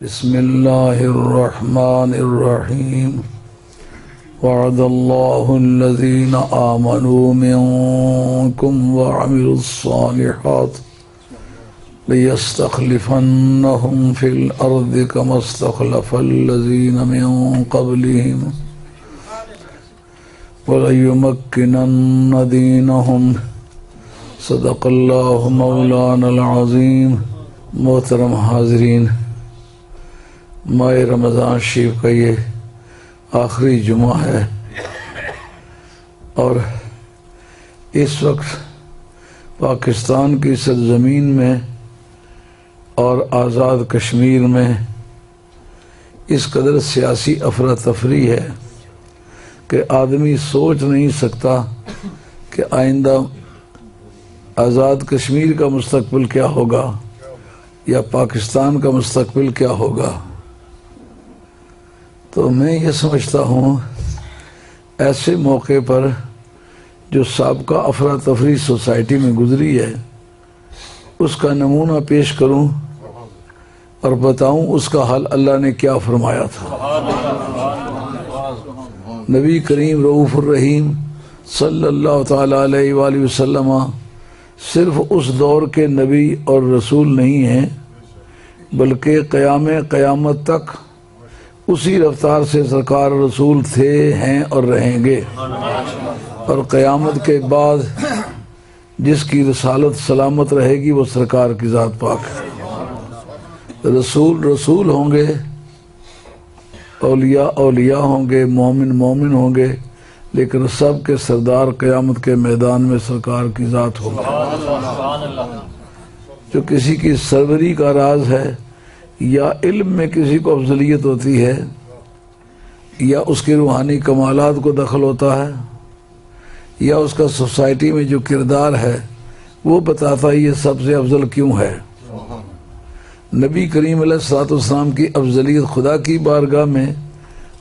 बिस्मिल्लाहिर्रहमानिर्रहीम। वअदल्लाहुल्लज़ीना आमनू मिनकुम वअमिलुस्सालिहात लियस्तखलिफन्नहुम फिल अर्दि कमस्तखलफल्लज़ीना मिन क़ब्लिहिम वलयुमक्किनन्न दीनहुम। सदक़ल्लाहु मौलानल अज़ीम। मोहतरम हाज़रीन, माह रमज़ान शरीफ का ये आखिरी जुमा है और इस वक्त पाकिस्तान की सरजमीन में और आज़ाद कश्मीर में इस कदर सियासी अफरा तफरी है कि आदमी सोच नहीं सकता कि आइंदा आज़ाद कश्मीर का मुस्तकबिल क्या होगा या पाकिस्तान का मुस्तकबिल क्या होगा। तो मैं ये समझता हूँ ऐसे मौके पर जो साबका अफरा तफरी सोसाइटी में गुजरी है उसका नमूना पेश करूँ और बताऊँ उसका हल अल्लाह ने क्या फरमाया था। नबी करीम रऊफ़ुर रहीम सल्लल्लाहु ताला अलैहि वसल्लम सिर्फ उस दौर के नबी और रसूल नहीं हैं बल्कि क़यामत तक उसी रफ्तार से सरकार रसूल थे, हैं और रहेंगे। और क़यामत के बाद जिसकी रसालत सलामत रहेगी वो सरकार की ज़ात पाक है। रसूल रसूल होंगे, औलिया औलिया होंगे, मोमिन मोमिन होंगे, लेकिन सब के सरदार क़यामत के मैदान में सरकार की ज़ात होगी। जो किसी की सरवरी का राज है या इल्म में किसी को अफजलियत होती है या उसके रूहानी कमालात को दखल होता है या उसका सोसाइटी में जो किरदार है वो बताता है ये सबसे अफजल क्यों है। नबी करीम अलैहिस्सलाम की अफजलियत खुदा की बारगाह में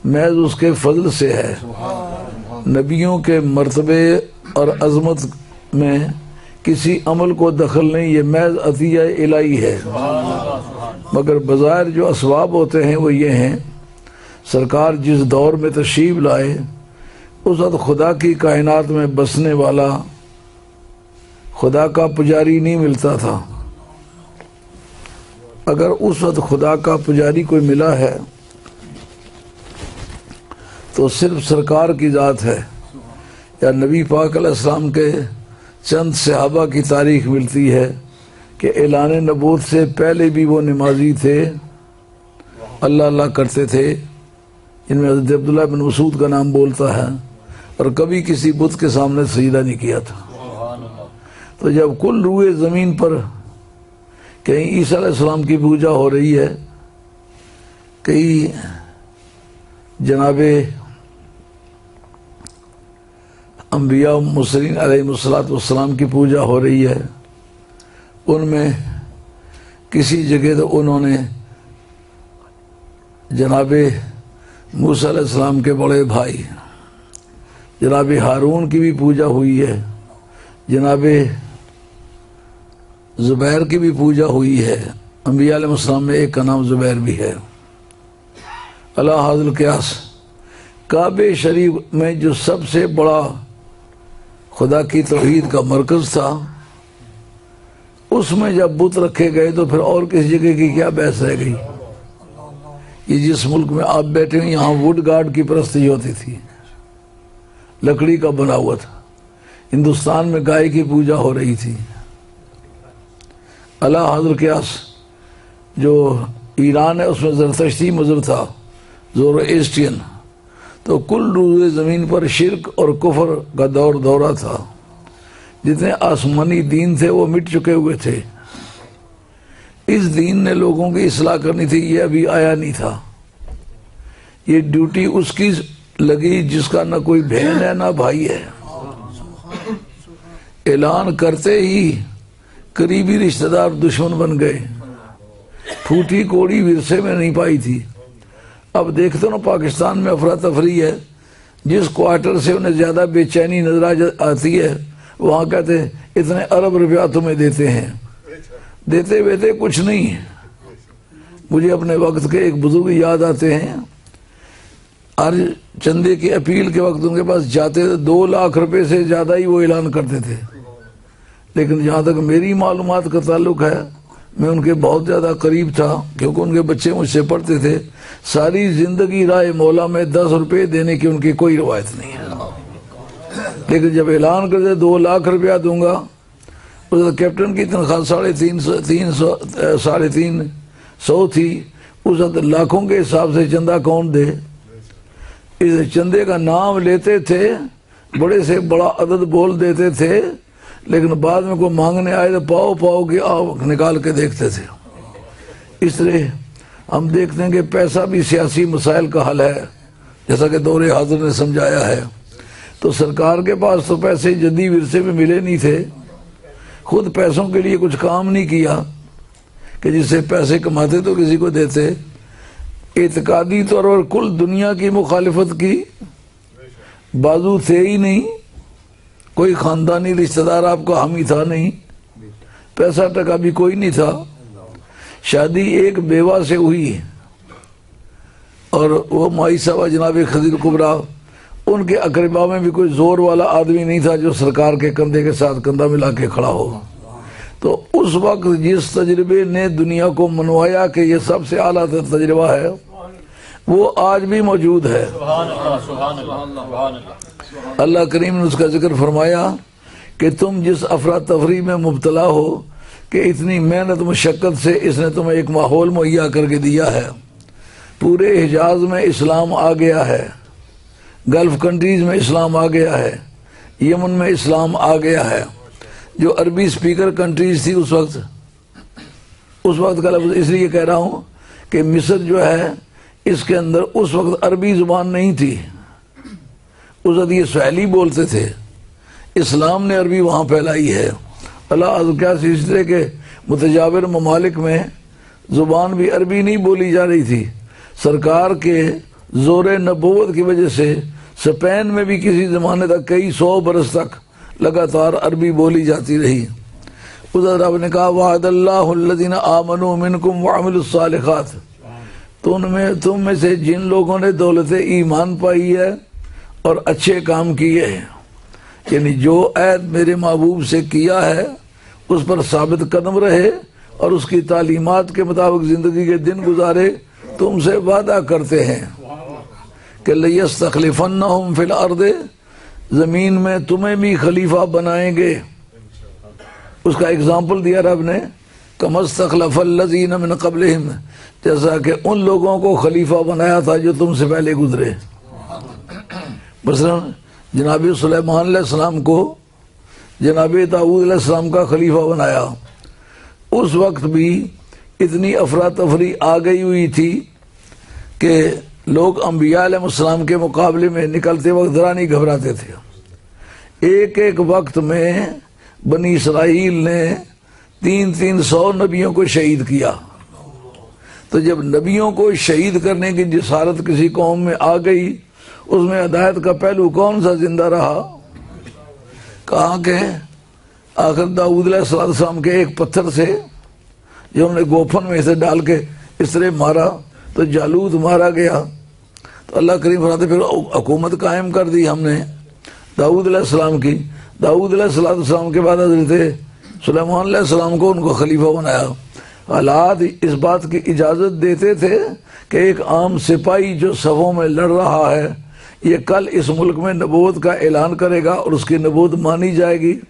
महज उसके फजल से है। नबियों के मर्तबे और अजमत में किसी अमल को दखल नहीं, ये महज अतिया इलाही है। मगर बज़ाहिर जो असबाब होते हैं वो ये हैं, सरकार जिस दौर में तशरीफ लाए उस वक्त खुदा की कायनात में बसने वाला खुदा का पुजारी नहीं मिलता था। अगर उस वक्त खुदा का पुजारी कोई मिला है तो सिर्फ सरकार की ज़ात है या नबी पाक अलैहिस्सलाम के चंद सहाबा की तारीख मिलती है कि ऐलान नबूवत से पहले भी वो नमाजी थे, अल्लाह अल्लाह करते थे। इनमें हज़रत अब्दुल्लाह बिन मसूद का नाम बोलता है और कभी किसी बुत के सामने सजदा नहीं किया था। तो जब कुल रूए ज़मीन पर कहीं ईसा अलैहिस्सलाम की पूजा हो रही है, कहीं जनाबे अम्बिया मुरसलीन अलैहिस्सलाम की पूजा हो रही है, उनमें किसी जगह तो उन्होंने जनाबे मूसा अलैहिस्सलाम के बड़े भाई जनाबे हारून की भी पूजा हुई है, जनाबे ज़ुबैर की भी पूजा हुई है। अम्बिया अलैहिस्सलाम में एक का नाम ज़ुबैर भी है। अला हाज़िल क़ियास काबे शरीफ में जो सबसे बड़ा खुदा की तौहीद का मरकज़ था, उसमें जब बुत रखे गए तो फिर और किसी जगह की क्या बहस रह गई। ये जिस मुल्क में आप बैठे हैं यहाँ वुड गार्ड की परस्ती होती थी, लकड़ी का बना हुआ था। हिंदुस्तान में गाय की पूजा हो रही थी। अला हज़रत क़ियास जो ईरान है उसमें ज़रतश्ती मज़हब था, ज़ोरोएस्ट्रियन। तो कुल रूज़े ज़मीन पर शिर्क और कुफर का दौरा था। जितने आसमानी दीन थे वो मिट चुके हुए थे। इस दीन ने लोगों की इस्लाह करनी थी, ये अभी आया नहीं था। ये ड्यूटी उसकी लगी जिसका ना कोई बहन है ना भाई है। ऐलान करते ही करीबी रिश्तेदार दुश्मन बन गए। फूटी कोड़ी विरसे में नहीं पाई थी। अब देखते ना पाकिस्तान में अफरा तफरी है, जिस क्वार्टर से उन्हें ज़्यादा बेचैनी नजर आती है वहाँ कहते इतने अरब रुपया तुम्हें देते हैं, देते वेते कुछ नहीं। मुझे अपने वक्त के एक बुजुर्ग याद आते हैं, हर चंदे की अपील के वक्त उनके पास जाते थे 2 लाख रुपए से ज़्यादा ही वो ऐलान करते थे। लेकिन जहाँ तक मेरी मालूमात का ताल्लुक है, मैं उनके बहुत ज़्यादा करीब था, क्योंकि उनके बच्चे मुझसे पढ़ते थे। सारी ज़िंदगी राय मौला में 10 रुपये देने की उनकी कोई रवायत नहीं है। लेकिन जब ऐलान करते 2 लाख रुपया दूंगा, उस कैप्टन की तनख्वाह 350 थी। उस वक्त लाखों के हिसाब से चंदा कौन दे। इस चंदे का नाम लेते थे, बड़े से बड़ा अदद बोल देते थे, लेकिन बाद में कोई मांगने आए तो पाओ पाओ की आव निकाल के देखते थे। इस तरह हम देखते हैं कि पैसा भी सियासी मसाइल का हल है, जैसा कि दौरे हाजिर ने समझाया है। तो सरकार के पास तो पैसे जद्दी विरसे में मिले नहीं थे, खुद पैसों के लिए कुछ काम नहीं किया कि जिससे पैसे कमाते तो किसी को देते। एतकादी तौर पर कुल दुनिया की मुखालिफत की बाजू थे ही नहीं, कोई खानदानी रिश्तेदार आपका हामी था नहीं, पैसा टका भी कोई नहीं था। शादी एक बेवा से हुई और वो माई साहब जनाब खदीर कुबरा, उनके अकरबा में भी कोई जोर वाला आदमी नहीं था जो सरकार के कंधे के साथ कंधा मिला के खड़ा हो। तो उस वक्त जिस तजर्बे ने दुनिया को मनवाया कि ये सबसे आला तजर्बा है, वो आज भी मौजूद है। अल्लाह करीम ने उसका जिक्र फरमाया कि तुम जिस अफरा तफरी में मुब्तला हो कि इतनी मेहनत मुशक्कत से इसने तुम्हें एक माहौल मुहैया करके दिया है। पूरे हिजाज में इस्लाम आ गया है, गल्फ कंट्रीज में इस्लाम आ गया है, यमन में इस्लाम आ गया है। जो अरबी स्पीकर कंट्रीज थी उस वक्त का लफ्ज़ इसलिए कह रहा हूँ कि मिस्र जो है इसके अंदर उस वक्त अरबी जुबान नहीं थी, उस वक्त ये सवाली बोलते थे। इस्लाम ने अरबी वहाँ फैलाई है। अल्लाह क्या इस तरह के मुतजाविर ममालिक में ज़ुबान भी अरबी नहीं बोली जा रही थी। सरकार के ज़ोर नबूवत की वजह से स्पेन में भी किसी ज़माने तक कई 100 बरस तक लगातार अरबी बोली जाती रही। उधर रब ने कहा वादल्लाहुल्लज़ीना आमनू मिनकुम वअमिलुस सालिहात, तुम में से जिन लोगों ने दौलत ईमान पाई है और अच्छे काम किए हैं, यानी जो ऐद मेरे महबूब से किया है उस पर साबित कदम रहे और उसकी तालीमात के मुताबिक जिंदगी के दिन गुजारे, तुमसे वादा करते हैं कि लयस्तखलिफन्नहुम फिल अर्दे, जमीन में तुम्हें भी खलीफा बनाएंगे। उसका एग्जाम्पल दिया रब ने, कमस्तखलफल्लज़ीन मिन क़ब्लिहिम, जैसा कि उन लोगों को खलीफा बनाया था जो तुमसे पहले गुजरे। मसलन जनाब सुलेमान अलैहिस्सलाम को जनाब दाऊद अलैहिस्सलाम का खलीफा बनाया। उस वक्त भी इतनी अफरा तफरी आ गई हुई थी कि लोग अंबिया अलैहिस्सलाम के मुकाबले में निकलते वक्त जरा नहीं घबराते थे। एक एक वक्त में बनी इसराइल ने 300 नबियों को शहीद किया। तो जब नबियों को शहीद करने की जिसारत किसी कौम में आ गई, उसमें हिदायत का पहलू कौन सा जिंदा रहा? कहाँ के आखिर दाऊद अलैहिस्सलाम के एक पत्थर से जो उन्होंने गोफन में से डाल के इस तरह मारा तो जालूत मारा गया। तो अल्लाह करीम फरमाते फिर हुकूमत कायम कर दी हमने दाऊद अलैहिस्सलाम की। दाऊद अलैहिस्सलाम के बाद हज़रत सुलेमान अलैहिस्सलाम को उनको खलीफा बनाया। हालात इस बात की इजाज़त देते थे कि एक आम सिपाही जो सफ़ों में लड़ रहा है, ये कल इस मुल्क में नबूवत का ऐलान करेगा और उसकी नबूवत मानी जाएगी।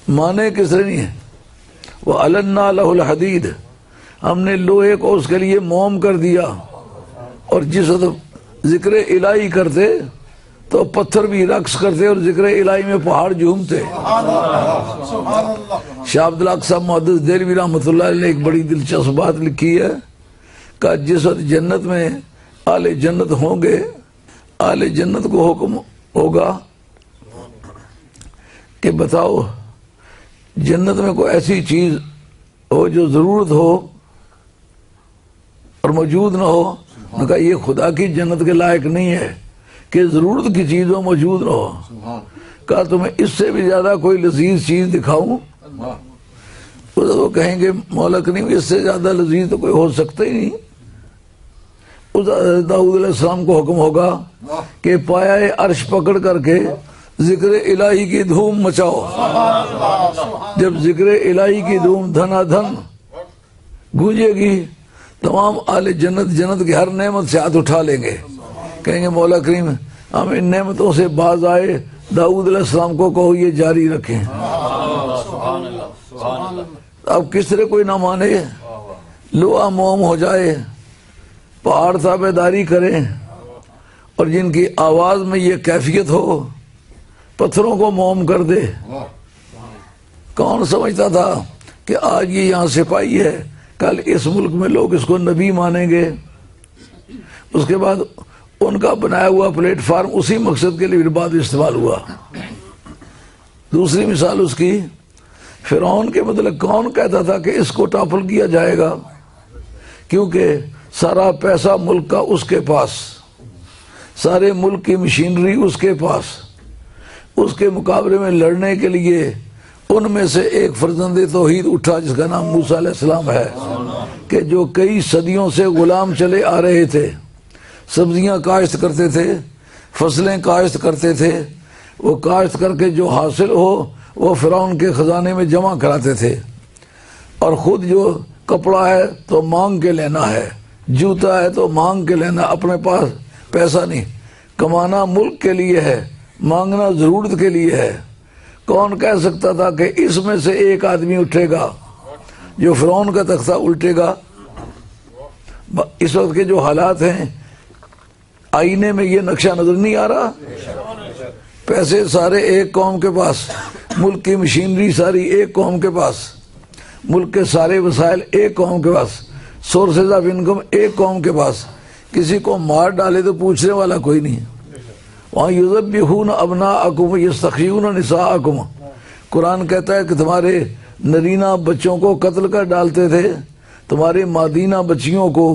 माने किसने नहीं है? वह अलन्ना लहुल हदीद, हमने लोहे को उसके लिए मोम कर दिया। और जिस वक्त जिक्र इलाही करते तो पत्थर भी रक्स करते और जिक्र इलाही में पहाड़ झूमते। शाह अब्दुल हक साहब मुहद्दिस देलवी रहमतुल्लाह ने एक बड़ी दिलचस्प बात लिखी है कि जिस वक्त जन्नत में आले जन्नत होंगे, आले जन्नत को हुक्म होगा कि बताओ जन्नत में कोई ऐसी चीज हो जो जरूरत हो और मौजूद ना हो। उन्होंने कहा ये खुदा की जन्नत के लायक नहीं है कि जरूरत की चीज हो मौजूद ना हो। कहा तुम्हें इससे भी ज्यादा कोई लजीज चीज दिखाऊं? वो कहेंगे मौला करीम इससे ज्यादा लजीज तो कोई हो सकता ही नहीं। उस दाऊद अलैहिस्सलाम को हुक्म होगा कि पाया अर्श पकड़ करके जिक्र इलाही की धूम मचाओ। जब जिक्र इलाही की धूम धनाधन गूंजेगी, तमाम आले जन्नत जन्नत की हर नेमत से हाथ उठा लेंगे, कहेंगे मौला करीम हम इन नेमतों से बाज आए, दाऊद अलैहिस्सलाम को कहो ये जारी रखें। अब किस तरह कोई ना माने, लोहा मोम हो जाए, पहाड़ ताबेदारी करें, और जिनकी आवाज में ये कैफियत हो पत्थरों को मोम कर दे। कौन समझता था कि आज ये यहाँ सिपाही है, कल इस मुल्क में लोग इसको नबी मानेंगे। उसके बाद उनका बनाया हुआ प्लेटफार्म उसी मकसद के लिए बाद इस्तेमाल हुआ। दूसरी मिसाल उसकी फिरौन के मतलब कौन कहता था कि इसको टॉपल किया जाएगा, क्योंकि सारा पैसा मुल्क का उसके पास, सारे मुल्क की मशीनरी उसके पास। उसके मुकाबले में लड़ने के लिए उनमें से एक फर्जंदे तौहीद उठा जिसका नाम मूसा अलैहिस्सलाम है, कि जो कई सदियों से गुलाम चले आ रहे थे, सब्जियां काश्त करते थे, फसलें काश्त करते थे, वो काश्त करके जो हासिल हो वो फिरौन के खजाने में जमा कराते थे, और खुद जो कपड़ा है तो मांग के लेना है, जूता है तो मांग के लेना, अपने पास पैसा नहीं। कमाना मुल्क के लिए है, मांगना जरूरत के लिए है। कौन कह सकता था कि इसमें से एक आदमी उठेगा जो फिरौन का तख्ता उल्टेगा। इस वक्त के जो हालात हैं, आईने में ये नक्शा नजर नहीं आ रहा। पैसे सारे एक कौम के पास, मुल्क की मशीनरी सारी एक कौम के पास, मुल्क के सारे वसाइल एक कौम के पास, सोर्सेज ऑफ इनकम एक कौम के पास। किसी को मार डाले तो पूछने वाला कोई नहीं। वहाँ युज़ब्बिहून अब्नाअकुम यस्तख्यून निसाअकुम, कुरान कहता है कि तुम्हारे नरीना बच्चों को कत्ल कर डालते थे, तुम्हारे मादीना बच्चियों को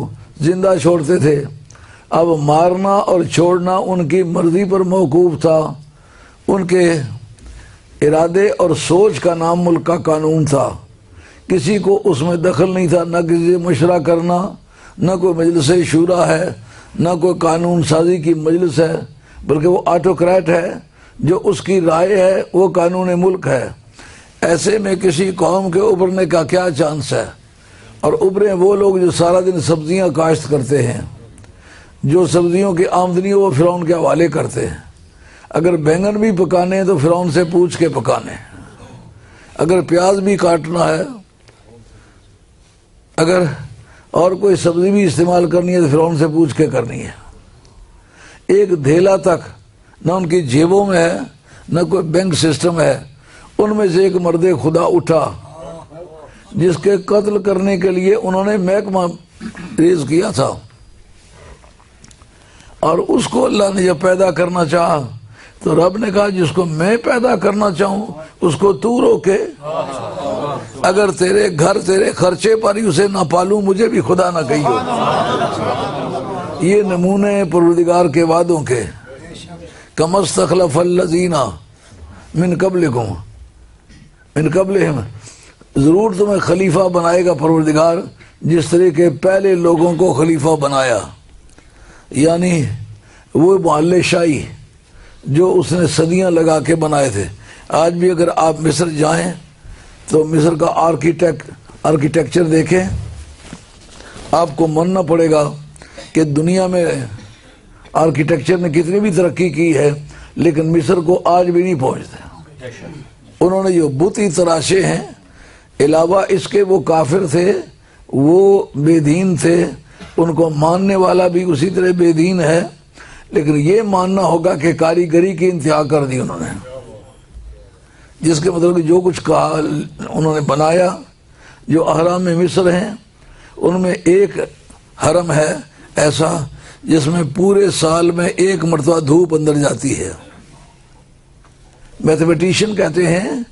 जिंदा छोड़ते थे। अब मारना और छोड़ना उनकी मर्जी पर मौकूफ था, उनके इरादे और सोच का नाम मुल्क का कानून था। किसी को उसमें दखल नहीं था, न किसी से मशवरा करना, न कोई मजलिस शूरा है, न कोई कानून साजी की मजलिस है, बल्कि वो ऑटोक्रेट है, जो उसकी राय है वो कानून मुल्क है। ऐसे में किसी कौम के उभरने का क्या चांस है? और उभरे वो लोग जो सारा दिन सब्जियां काश्त करते हैं, जो सब्जियों की आमदनी वो फिरौन के हवाले करते हैं। अगर बैंगन भी पकाने हैं तो फिरौन से पूछ के पकाने, अगर प्याज भी काटना है, अगर और कोई सब्जी भी इस्तेमाल करनी है तो फिरौन से पूछ के करनी है। एक धेला तक न उनकी जेबों में है, न कोई बैंक सिस्टम है। उनमें से एक मर्दे खुदा उठा जिसके कत्ल करने के लिए उन्होंने महकमा रेज किया था, और उसको अल्लाह ने जब पैदा करना चाहा तो रब ने कहा जिसको मैं पैदा करना चाहूं उसको तू रोके। अगर तेरे घर तेरे खर्चे पर ही उसे ना पालूं, मुझे भी खुदा ना कहियो। ये नमूने परवरदिगार के वादों के। कमस्तखलफल्लज़ीना मिन क़ब्लिकुम मिन क़ब्लिहिम, जरूर तुम्हें खलीफा बनाएगा परवरदिगार जिस तरह के पहले लोगों को खलीफा बनाया, यानी वो मोहल्ले शाही जो उसने सदियां लगा के बनाए थे। आज भी अगर आप मिस्र जाएं तो मिस्र का आर्किटेक्चर देखें, आपको मानना पड़ेगा कि दुनिया में आर्किटेक्चर ने कितनी भी तरक्की की है, लेकिन मिस्र को आज भी नहीं पहुंचते। उन्होंने जो बुत ही तराशे हैं, अलावा इसके वो काफिर थे, वो बेदीन थे, उनको मानने वाला भी उसी तरह बेदीन है। लेकिन ये मानना होगा कि कारीगरी की इंतहा कर दी उन्होंने, जिसके मतलब कि जो कुछ कहा उन्होंने बनाया। जो अहराम में मिस्र हैं उनमें एक हरम है ऐसा जिसमें पूरे साल में एक मरतबा धूप अंदर जाती है। मैथमेटिशियन कहते हैं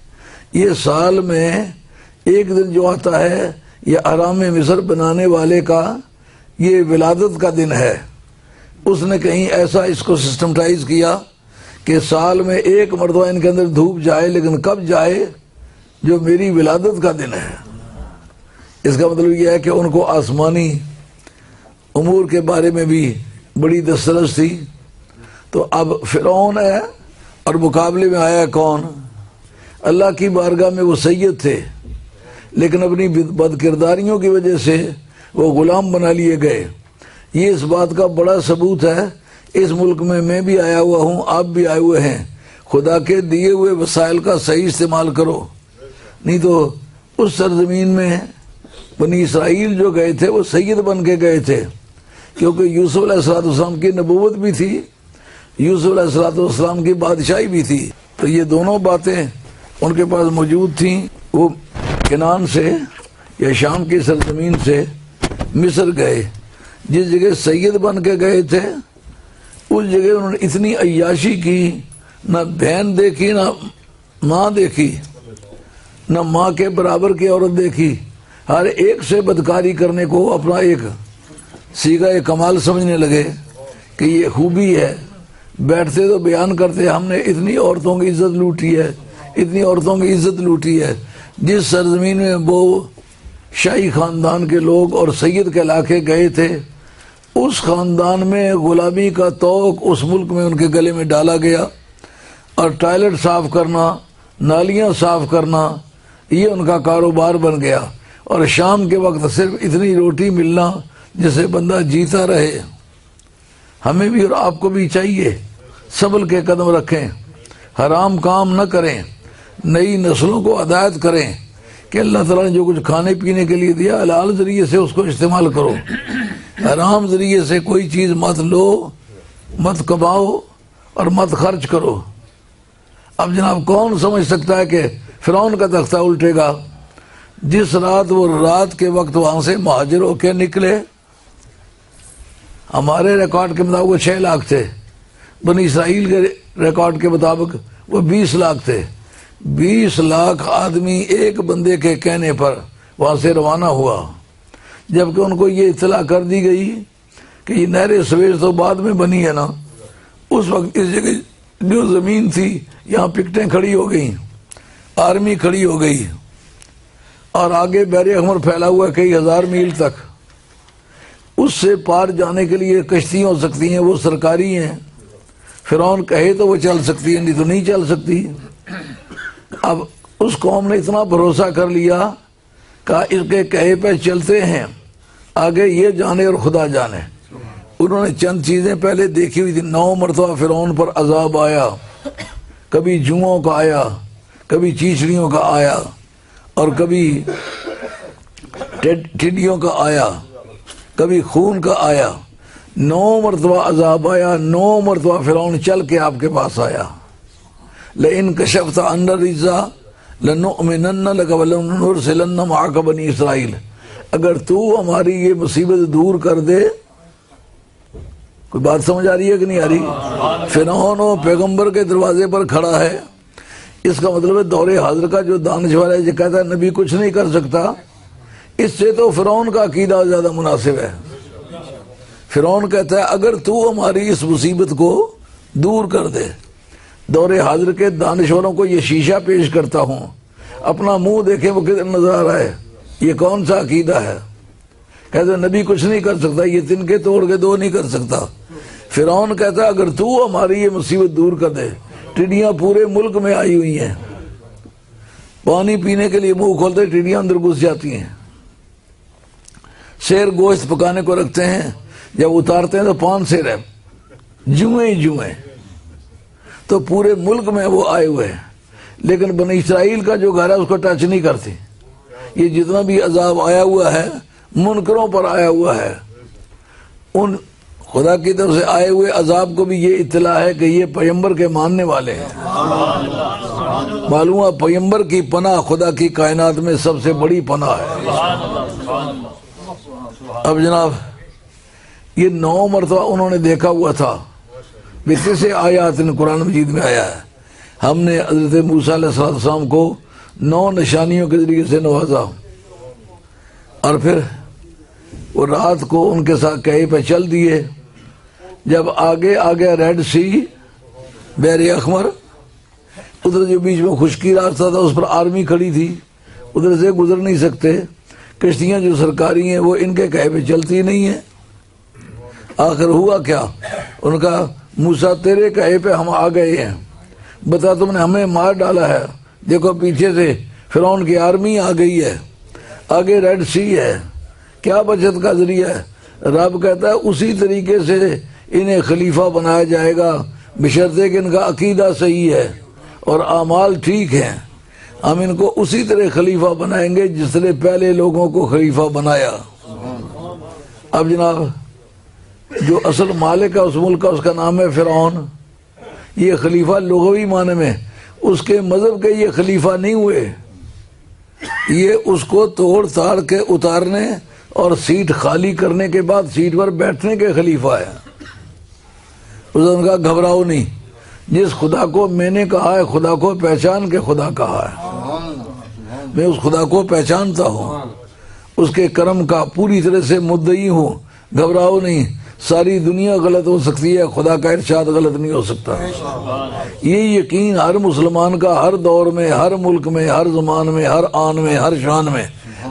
ये साल में एक दिन जो आता है यह अहराम मिस्र बनाने वाले का ये विलादत का दिन है। उसने कहीं ऐसा इसको सिस्टमटाइज किया कि साल में एक मरतबा इनके अंदर धूप जाए, लेकिन कब जाए? जो मेरी विलादत का दिन है। इसका मतलब यह है कि उनको आसमानी उमूर के बारे में भी बड़ी दस्तरस थी। तो अब फिरौन है और मुकाबले में आया कौन? अल्लाह की बारगाह में वो सैयद थे, लेकिन अपनी बदकिरदारियों की वजह से वो गुलाम बना लिए गए। ये इस बात का बड़ा सबूत है, इस मुल्क में मैं भी आया हुआ हूँ, आप भी आए हुए हैं। खुदा के दिए हुए वसाइल का सही इस्तेमाल करो, नहीं तो उस सरजमीन में बनी इसराइल जो गए थे वो सैयद बन के गए थे, क्योंकि यूसुफ अलैहिस्सलाम की नबूवत भी थी, यूसुफ अलैहिस्सलाम की बादशाही भी थी। तो ये दोनों बातें उनके पास मौजूद थी। वो किनान से या शाम की सरजमीन से मिस्र गए, जिस जगह सैयद बन के गए थे उस जगह उन्होंने इतनी अय्याशी की, ना बहन देखी ना माँ देखी, ना माँ के बराबर की औरत देखी। हर एक से बदकारी करने को अपना एक सीगा एक कमाल समझने लगे कि ये खूबी है। बैठते तो बयान करते हमने इतनी औरतों की इज्जत लूटी है, इतनी औरतों की इज्जत लूटी है। जिस सरजमीन में वो शाही खानदान के लोग और सैयद कहला के गए थे, उस खानदान में गुलामी का तौक उस मुल्क में उनके गले में डाला गया, और टॉयलेट साफ करना, नालियां साफ करना, ये उनका कारोबार बन गया। और शाम के वक्त सिर्फ इतनी रोटी मिलना जिससे बंदा जीता रहे। हमें भी और आपको भी चाहिए सबल के कदम रखें, हराम काम न करें, नई नस्लों को हिदायत करें कि अल्लाह ताला ने जो कुछ खाने पीने के लिए दिया हलाल जरिए से उसको इस्तेमाल करो, हराम जरिए से कोई चीज़ मत लो, मत कमाओ और मत खर्च करो। अब जनाब कौन समझ सकता है कि फिरौन का तख्ता उल्टेगा? जिस रात वो रात के वक्त वहां से महाजिर होकर निकले, हमारे रिकॉर्ड के मुताबिक वो 6 लाख थे, बनी इसराइल के रिकॉर्ड के मुताबिक वो 20 लाख थे। 20 लाख आदमी एक बंदे के कहने पर वहां से रवाना हुआ, जबकि उनको ये इत्तला कर दी गई कि ये नहर स्वेज तो बाद में बनी है ना, उस वक्त इस जगह जो जमीन थी यहाँ पिकटें खड़ी हो गई, आर्मी खड़ी हो गई, और आगे बहरे अहमर फैला हुआ कई हजार मील तक। उससे पार जाने के लिए कश्तियां हो सकती हैं, वो सरकारी हैं, फिरौन कहे तो वो चल सकती है, नहीं तो नहीं चल सकती। अब उस कौम ने इतना भरोसा कर लिया कि इसके कहे पे चलते हैं, आगे ये जाने और खुदा जाने। उन्होंने चंद चीजें पहले देखी हुई थी। 9 मरतबा फिरौन पर अजाब आया, कभी जुओं का आया, कभी चीचड़ियों का आया, और कभी टिड्डियों का आया, कभी खून का आया। 9 मरतबा अजाब आया, 9 मरतबा फिरौन चल के आपके पास आया। लेकिन कशफ्ता अंदर रिज़ा लनुमिनन्न लक वलनुरसिलन्न माअक बनी इसराइल, अगर तू हमारी ये मुसीबत दूर कर दे। कोई बात समझ आ रही है कि नहीं आ रही? फिरौन पैगंबर के दरवाजे पर खड़ा है, इसका मतलब है दौरे हाजिर का जो दानिशवर है जो कहता है नबी कुछ नहीं कर सकता, इससे तो फिरौन का अकीदा ज्यादा मुनासिब है। फिरौन कहता है अगर तू हमारी इस मुसीबत को दूर कर दे। दौरे हाजिर के दानिशवरों को ये शीशा पेश करता हूँ, अपना मुंह देखे वो किधर नजर आ रहा है, ये कौन सा अकीदा है। कहते नबी कुछ नहीं कर सकता, ये तिनके तोड़ के 2 नहीं कर सकता। फिरौन कहता है अगर तू हमारी ये मुसीबत दूर कर दे। टिड्डियां पूरे मुल्क में आई हुई हैं, पानी पीने के लिए मुंह खोलते टिड्डियां अंदर घुस जाती हैं। शेर गोश्त पकाने को रखते हैं, जब उतारते हैं तो 5 शेर है, जुए जुए। तो पूरे मुल्क में वो आए हुए हैं, लेकिन बनी इसराइल का जो घर है उसको टच नहीं करती। ये जितना भी अजाब आया हुआ है मुनकरों पर आया हुआ है। उन खुदा की तरफ से आए हुए अजाब को भी ये इत्तला है कि ये पैगंबर के मानने वाले हैं। मालूम है पैगंबर की पनाह खुदा की कायनात में सबसे बड़ी पनाह है। अब जनाब ये 9 मरतबा उन्होंने देखा हुआ था। वित्त से आयात कुरान मजीद में आया है, हमने हजरत मूसा अलैहिस्सलाम को 9 निशानियों के जरिए से नवाजा, और फिर वो रात को उनके साथ कहे पे चल दिए। जब आगे आ गया रेड सी, बहरे अखमर, उधर जो बीच में खुश्की रास्ता था उस पर आर्मी खड़ी थी, उधर से गुजर नहीं सकते। किश्तियां जो सरकारी हैं वो इनके कहे पे चलती नहीं है। आखिर हुआ क्या? उनका मूसा तेरे कहे पे हम आ गए हैं, बता तुमने हमें मार डाला है, देखो पीछे से फिरौन की आर्मी आ गई है, आगे रेड सी है, क्या बचत का जरिया है? रब कहता है उसी तरीके से इन्हें खलीफा बनाया जाएगा, बशर्ते कि इनका अकीदा सही है और आमाल ठीक है। हम इनको उसी तरह खलीफा बनाएंगे जिस तरह पहले लोगों को खलीफा बनाया। अब जनाब जो असल मालिक है उस मुल्क का, उसका नाम है फिरौन। ये खलीफा लुग़वी माने में उसके मजहब के ये खलीफा नहीं हुए, ये उसको तोड़ ताड़ के उतारने और सीट खाली करने के बाद सीट पर बैठने के खलीफा है। उसने उनका घबराओ नहीं, जिस खुदा को मैंने कहा है खुदा को पहचान के खुदा कहा है, मैं उस खुदा को पहचानता हूँ, उसके करम का पूरी तरह से मुद्दई हूँ। घबराओ नहीं, सारी दुनिया गलत हो सकती है, खुदा का इरशाद गलत नहीं हो सकता। ये यकीन हर मुसलमान का हर दौर में, हर मुल्क में, हर जमान में, हर आन में, हर शान में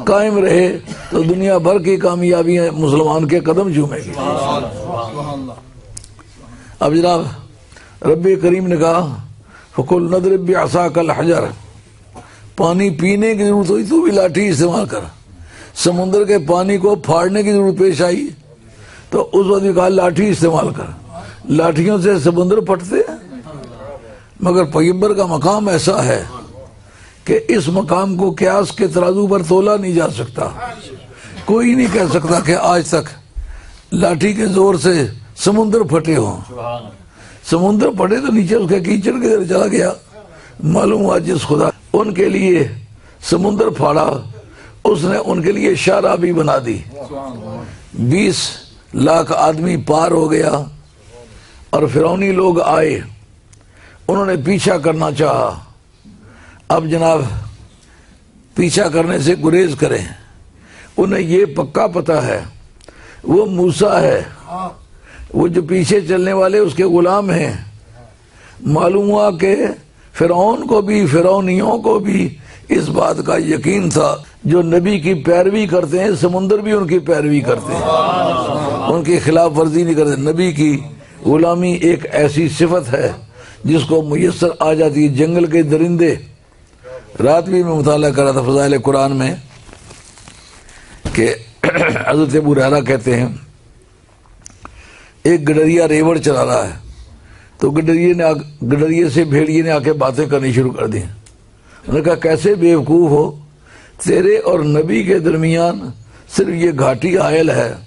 कायम रहे तो दुनिया भर की कामयाबियां मुसलमान के कदम चूमेगी। अब जनाब रब्बे करीम ने कहा फकुल नदरिब बिअसाकल हजर, पानी पीने की जरूरत हुई तो भी लाठी इस्तेमाल कर। समुद्र के पानी को फाड़ने की जरूरत पेश आई तो उस वक्त कहा लाठी इस्तेमाल कर। लाठियों से समुद्र फटते हैं, मगर पैगंबर का मकाम ऐसा है कि इस मकाम को क्यास के तराजू पर तोला नहीं जा सकता। कोई नहीं कह सकता कि आज तक लाठी के जोर से समुद्र फटे हों। समुद्र फटे तो नीचे उसके कीचड़ की तरह चला गया। मालूम हुआ जिस खुदा उनके लिए समुद्र फाड़ा उसने उनके लिए शारा भी बना दी। 20 लाख आदमी पार हो गया और फिरौनी लोग आए, उन्होंने पीछा करना चाहा। अब जनाब पीछा करने से गुरेज करें, उन्हें ये पक्का पता है वो मूसा है, वो जो पीछे चलने वाले उसके गुलाम हैं। मालूम हुआ कि फिरौन को भी, फिरौनियों को भी इस बात का यकीन था जो नबी की पैरवी करते हैं समुंदर भी उनकी पैरवी करते हैं, उनकी खिलाफ वर्जी नहीं करते। नबी की गुलामी एक ऐसी सिफत है जिसको मुयस्सर आ जाती है। जंगल के दरिंदे, रात भी मैं मुताला कर रहा था फज़ाइल कुरान में कि हज़रत अबू हुरैरा कहते हैं एक गडरिया रेवड़ चला रहा है तो गडरिये से भेड़िए ने आके बातें करनी शुरू कर दी। उन्होंने कहा कैसे बेवकूफ़ हो, तेरे और नबी के दरमियान सिर्फ ये घाटी आयल है,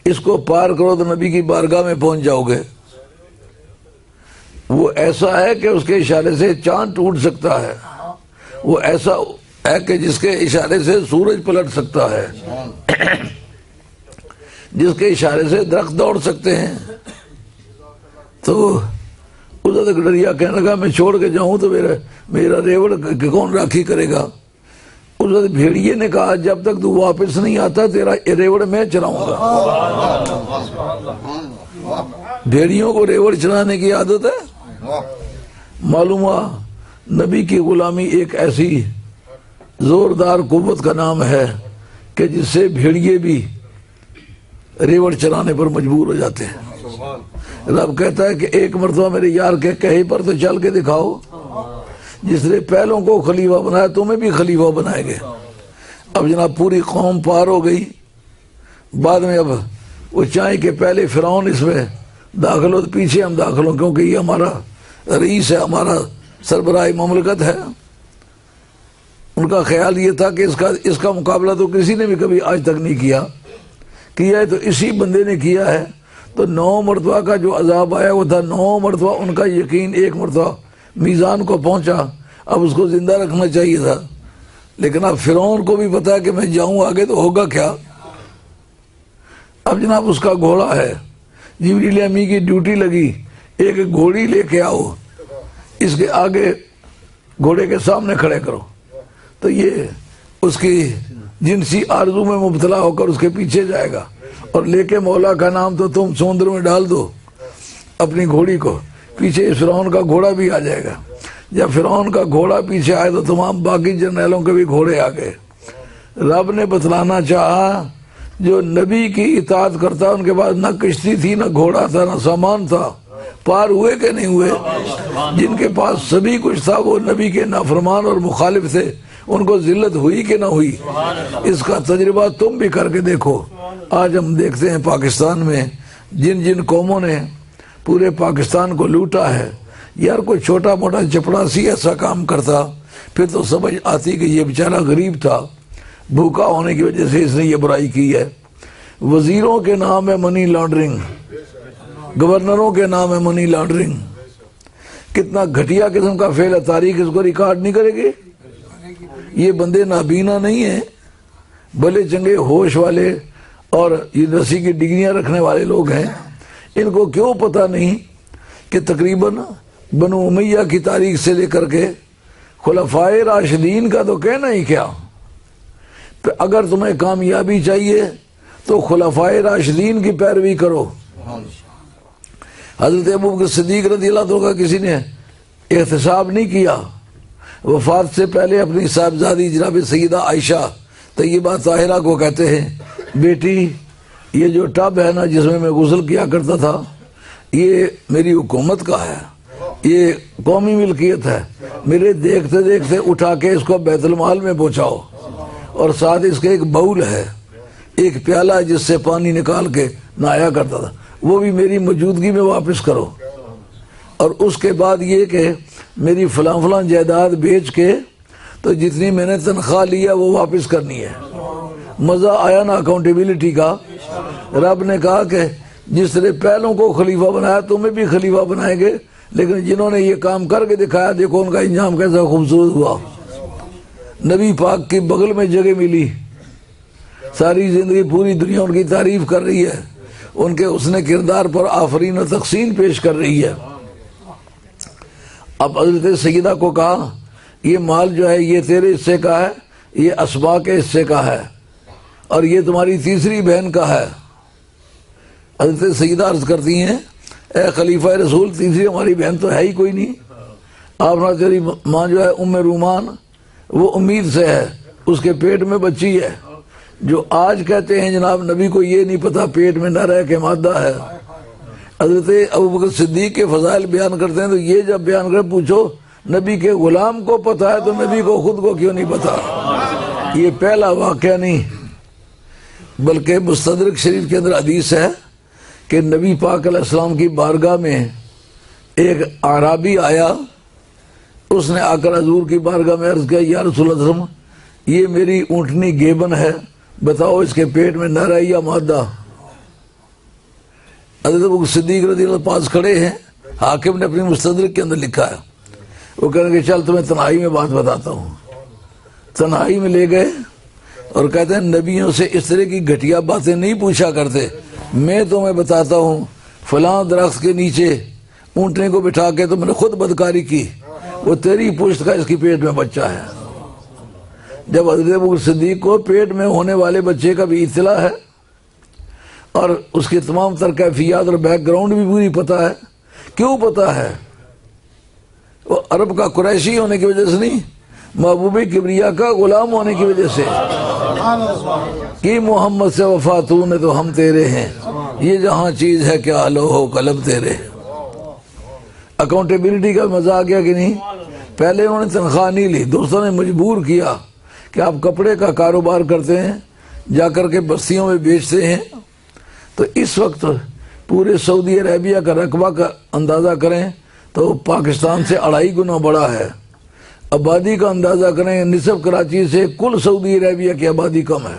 इसको पार करो तो नबी की बारगाह में पहुंच जाओगे। वो ऐसा है कि उसके इशारे से चांद टूट सकता है, वो ऐसा है कि जिसके इशारे से सूरज पलट सकता है, जिसके इशारे से दरख्त दौड़ सकते हैं। तो उधर गडरिया कहने लगा मैं छोड़ के जाऊं तो मेरा रेवड़ कौन राखी करेगा। उधर भेड़िए ने कहा जब तक तू वापस नहीं आता तेरा रेवड़ मैं चलाऊंगा। भेड़ियों को रेवड़ चलाने की आदत है। मालूम हुआ नबी की गुलामी एक ऐसी जोरदार कुव्वत का नाम है कि जिससे भेड़िए भी रेवड़ चलाने पर मजबूर हो जाते हैं। रब कहता है कि एक मरतबा मेरे यार के कहे पर तो चल के दिखाओ, जिसने पहलों को खलीफा बनाया तुम्हें भी खलीफा बनाएंगे। अब जनाब पूरी कौम पार हो गई। बाद में अब वो चाहे कि पहले फिरौन इसमें दाखिल हो तो पीछे हम दाखिल हो, क्योंकि ये हमारा रईस है, हमारा सरबराह ममलकत है। उनका ख्याल ये था कि इसका मुकाबला तो किसी ने भी कभी आज तक नहीं किया है तो इसी बंदे ने किया है। तो 9 मरतबा का जो अजाब आया वो था 9 मरतबा उनका यकीन एक मरतबा मीज़ान को पहुंचा। अब उसको जिंदा रखना चाहिए था, लेकिन अब फिरौन को भी पता है कि मैं जाऊं आगे तो होगा क्या। अब जनाब उसका घोड़ा है, जिब्रील अमी की ड्यूटी लगी एक घोड़ी लेके आओ, इसके आगे घोड़े के सामने खड़े करो। तो ये उसकी जिनसी आरजू में मुब्तला होकर उसके पीछे जाएगा और लेके मौला का नाम तो तुम समुद्र में डाल दो अपनी घोड़ी को, पीछे फिरौन का घोड़ा भी आ जाएगा। जब फिरौन का घोड़ा पीछे आए तो तमाम बाकी जर्नैलों के भी घोड़े आ गए। रब ने बतलाना चाहा जो नबी की इताअत करता उनके पास न किश्ती थी, न घोड़ा था, न सामान था, पार हुए कि नहीं हुए? जिनके पास सभी कुछ था वो नबी के नाफरमान और मुखालिफ थे, उनको जिल्लत हुई कि ना हुई? इसका तजुर्बा तुम भी करके देखो। आज हम देखते हैं पाकिस्तान में जिन जिन कौमों ने पूरे पाकिस्तान को लूटा है, यार कोई छोटा मोटा चपड़ासी ऐसा काम करता फिर तो समझ आती कि ये बेचारा गरीब था, भूखा होने की वजह से इसने ये बुराई की है। वजीरों के नाम है मनी लॉन्ड्रिंग, गवर्नरों के नाम है मनी लॉन्ड्रिंग। कितना घटिया किस्म का फेल है, तारीख इसको रिकॉर्ड नहीं करेगी। ये बंदे नाबीना नहीं है, भले चंगे होश वाले और यूनिवर्सिटी की डिग्रियां रखने वाले लोग हैं। इनको क्यों पता नहीं कि तकरीबन बनु उमैया की तारीख से लेकर के खुलफाए राशिदीन का तो कहना ही क्या। तो अगर तुम्हें कामयाबी चाहिए तो खुलफाए राशिदीन की पैरवी करो। हजरत अबू बकर सिद्दीक रज़ियल्लाहु अन्हु का किसी ने एहतसाब नहीं किया। वफात से पहले अपनी साहबजादी जनाब सैयदा आयशा तय्यबा ताहिरा को कहते हैं, बेटी ये जो टब है ना जिसमें मैं गुस्ल किया करता था, ये मेरी हुकूमत का है, ये कौमी मिल्कियत है, मेरे देखते देखते उठा के इसको बैतुल माल में पहुंचाओ, और साथ इसके एक बाउल है, एक प्याला है जिससे पानी निकाल के नहाया करता था, वो भी मेरी मौजूदगी में वापस करो। और उसके बाद ये कि मेरी फलां फलां जायदाद बेच के तो जितनी मैंने तनख्वाह लिया वो वापस करनी है। मज़ा आया ना अकाउंटेबिलिटी का। रब ने कहा कि जिस तरह पहलों को खलीफा बनाया तुम्हें भी खलीफा बनाएंगे, लेकिन जिन्होंने ये काम करके दिखाया देखो उनका इंजाम कैसा खूबसूरत हुआ। नबी पाक की बगल में जगह मिली, सारी जिंदगी पूरी दुनिया उनकी तारीफ कर रही है, उनके उसने किरदार पर आफरीन और तकसीन पेश कर रही है। अब हजरत सैयदा को कहा ये माल जो है ये तेरे हिस्से का है, ये अस्मा के हिस्से का है, और ये तुम्हारी तीसरी बहन का है। हजरत सैयदा अर्ज करती हैं, ए खलीफा रसूल, तीसरी हमारी बहन तो है ही कोई नहीं। आपना तेरी माँ जो है उम्मे रूमान वो उम्मीद से है, उसके पेट में बच्ची है। जो आज कहते हैं जनाब नबी को ये नहीं पता पेट में न रह के मादा है। हजरत अबू बकर सिद्दीक के फजाइल बयान करते हैं तो ये जब बयान कर पूछो नबी के गुलाम को पता है तो नबी को खुद को क्यों नहीं पता। ये पहला वाक़या नहीं बल्कि मुस्तदरक शरीफ के अंदर हदीस है कि नबी पाक अलैहिस्सलाम की बारगाह में एक आराबी आया, उसने आकर हजूर की बारगाह में अर्ज किया, या रसूलल्लाह ये मेरी ऊँटनी गेबन है, बताओ इसके पेट में नर है या मादा। हज़रत अबू बकर सिद्दीक रज़ियल्लाहु पास खड़े हैं, हाकिम ने अपनी मुस्तदरक के अंदर लिखा है। वो कहेंगे चल तुम्हें तन्हाई में बात बताता हूँ। तन्हाई में ले गए और कहते हैं नबियों से इस तरह की घटिया बातें नहीं पूछा करते, मैं तुम्हें बताता हूँ फलां दरख्त के नीचे ऊँटने को बिठा के तो मैंने खुद बदकारी की, वो तेरी पुश्त का इसकी पेट में बच्चा है। जब हज़रत अबू बकर सिद्दीक को पेट में होने वाले बच्चे का भी इत्तला है और उसकी तमाम तर कैफियत और बैकग्राउंड भी पूरी पता है। क्यों पता है? वो अरब का कुरैशी होने की वजह से नहीं, महबूब किबरिया का गुलाम होने की वजह से कि मोहम्मद से वफा तूने तो हम तेरे हैं, ये जहाँ चीज है क्या लो हो कलम तेरे। अकाउंटेबिलिटी का मजा आ गया कि नहीं? पहले उन्होंने तनख्वाह नहीं ली, दोस्तों ने मजबूर किया कि आप कपड़े का कारोबार करते हैं, जाकर के बस्तियों में बेचते हैं। तो इस वक्त पूरे सऊदी अरेबिया का रकबा का अंदाज़ा करें तो पाकिस्तान से 2.5 गुना बड़ा है। आबादी का अंदाज़ा करें निसब कराची से कुल सऊदी अरेबिया की आबादी कम है।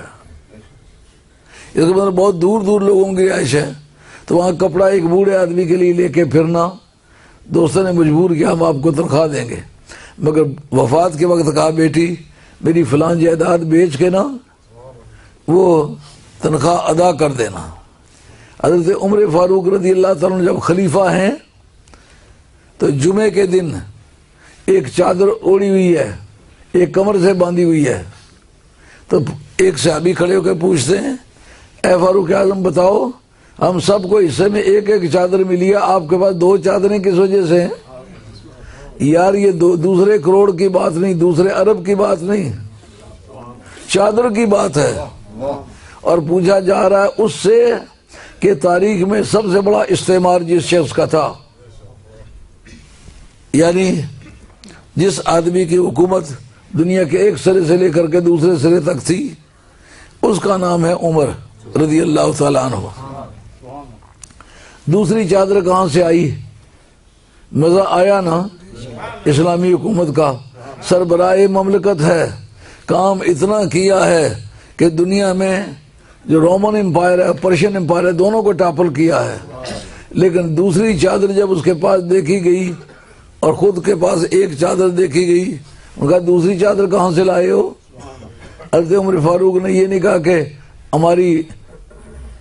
इसका मतलब बहुत दूर दूर लोगों की रिहाइश है। तो वहाँ कपड़ा एक बूढ़े आदमी के लिए लेके फिरना, दोस्तों ने मजबूर किया हम आपको तनख्वाह देंगे, मगर वफात के वक्त कहा बेटी मेरी फलां जायदाद बेच के ना वो तनख्वाह अदा कर देना। हज़रत उमर फारूक रज़ियल्लाहु ताला अन्हु जब खलीफा हैं तो जुमे के दिन एक चादर ओढ़ी हुई है, एक कमर से बांधी हुई है। तो एक सहाबी खड़े होकर पूछते हैं, ए फारूक आजम बताओ हम सबको हिस्से में एक एक चादर मिली है, आपके पास 2 चादरें किस वजह से हैं? यार ये दूसरे करोड़ की बात नहीं, दूसरे अरब की बात नहीं, चादर की बात है। और पूछा जा रहा है उससे कि तारीख में सबसे बड़ा इस्तेमार जिस शख्स का था, यानी जिस आदमी की हुकूमत दुनिया के एक सिरे से लेकर के दूसरे सिरे तक थी, उसका नाम है उमर रज़ी अल्लाह ताला अन्हु। दूसरी चादर कहाँ से आई? मजा आया ना इस्लामी हुकूमत का। सरबराह ममलकत है, काम इतना किया है कि दुनिया में जो रोमन एम्पायर है, पर्शियन एम्पायर है, दोनों को टॉपल किया है। लेकिन दूसरी चादर जब उसके पास देखी गई और खुद के पास एक चादर देखी गई, उनका दूसरी चादर कहाँ से लाए हो? हज़रत उमर फारूक ने ये नहीं कहा कि हमारी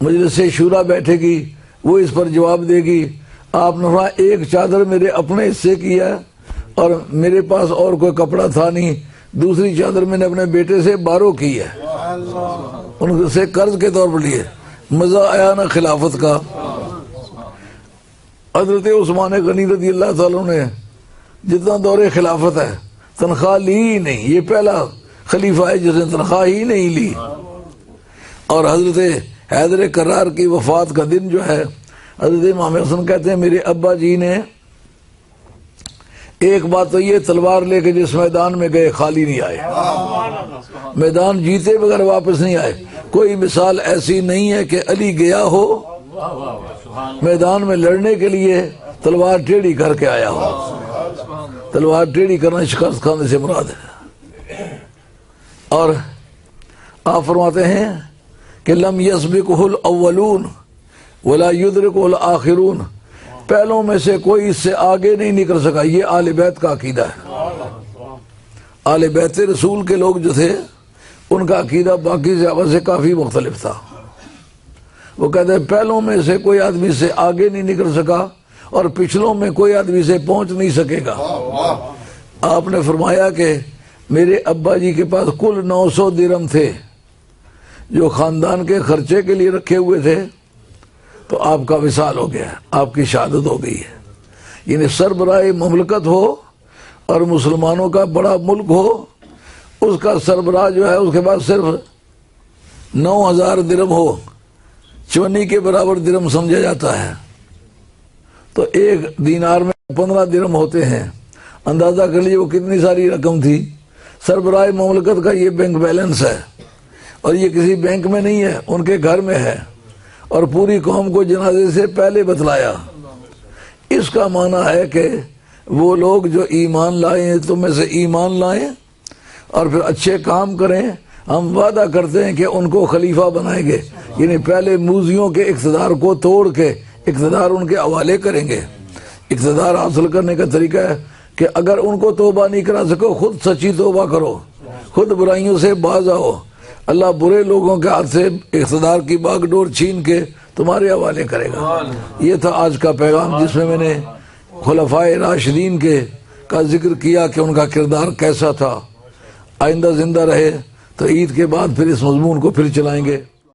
मजलिस शूरा बैठेगी, वो इस पर जवाब देगी। आपने कहा एक चादर मेरे अपने हिस्से की है और मेरे पास और कोई कपड़ा था नहीं, दूसरी चादर मैंने अपने बेटे से बारो की है, उनसे कर्ज के तौर पर लिए। मजा आया ना खिलाफत का। हजरत उस्मान गनी रज़ी अल्लाह ताला ने जितना दौरे खिलाफत है तनख्वाह ली ही नहीं, ये पहला खलीफा है जिसने तनख्वाह ही नहीं ली। और हजरत हैदर करार की वफात का दिन जो है, हजरत इमाम हसन कहते हैं मेरे अब्बा जी ने एक बात तो ये तलवार लेके जिस मैदान में गए खाली नहीं आए, मैदान जीते बगैर वापस नहीं आए। कोई मिसाल ऐसी नहीं है कि अली गया हो मैदान में लड़ने के लिए तलवार टेढ़ी करके आया हो। तलवार टेढ़ी करना शिकस्त खाने से मुराद है। और आप फरमाते हैं कि लम यस्बिकुहुल अव्वलून वला युद्रिकुहुल आखिरून, पहलों में से कोई इससे आगे नहीं निकल सका। ये आले बैत का अकीदा है। आले बैत रसूल के लोग जो थे उनका अकीदा बाकी ज़हाबा से काफ़ी मुख्तलिफ था। वो कहते हैं पहलों में से कोई आदमी से आगे नहीं निकल सका और पिछलों में कोई आदमी से पहुंच नहीं सकेगा। आपने फरमाया कि मेरे अब्बा जी के पास कुल 900 दिरहम थे जो खानदान के खर्चे के लिए रखे हुए थे, तो आपका विसाल हो गया, आपकी शहादत हो गई है। यानी सरबराह ममलकत हो और मुसलमानों का बड़ा मुल्क हो, उसका सरबराह जो है उसके पास सिर्फ 9000 दिरहम हो, चवन्नी के बराबर दिरहम समझा जाता है। तो एक दीनार में 15 दिरहम होते हैं, अंदाजा कर लीजिए वो कितनी सारी रकम थी। सरबराह ममलकत का ये बैंक बैलेंस है और ये किसी बैंक में नहीं है, उनके घर में है और पूरी कौम को जनाजे से पहले बतलाया। इसका माना है कि वो लोग जो ईमान लाए तो में से ईमान लाएं और फिर अच्छे काम करें। हम वादा करते हैं कि उनको खलीफा बनाएंगे, यानी पहले मूजियों के इक़्तिदार को तोड़ के इक़्तिदार उनके हवाले करेंगे। इक़्तिदार हासिल करने का तरीका है कि अगर उनको तौबा नहीं करा सको खुद सच्ची तौबा करो, खुद बुराइयों से बाज आओ। अल्लाह बुरे लोगों के हाथ से इक़्तिदार की बागडोर छीन के तुम्हारे हवाले करेगा। ये था आज का पैगाम जिसमें मैंने खुलफाए राशिदीन के का जिक्र किया कि उनका किरदार कैसा था। आइंदा जिंदा रहे तो ईद के बाद फिर इस मजमून को फिर चलाएंगे।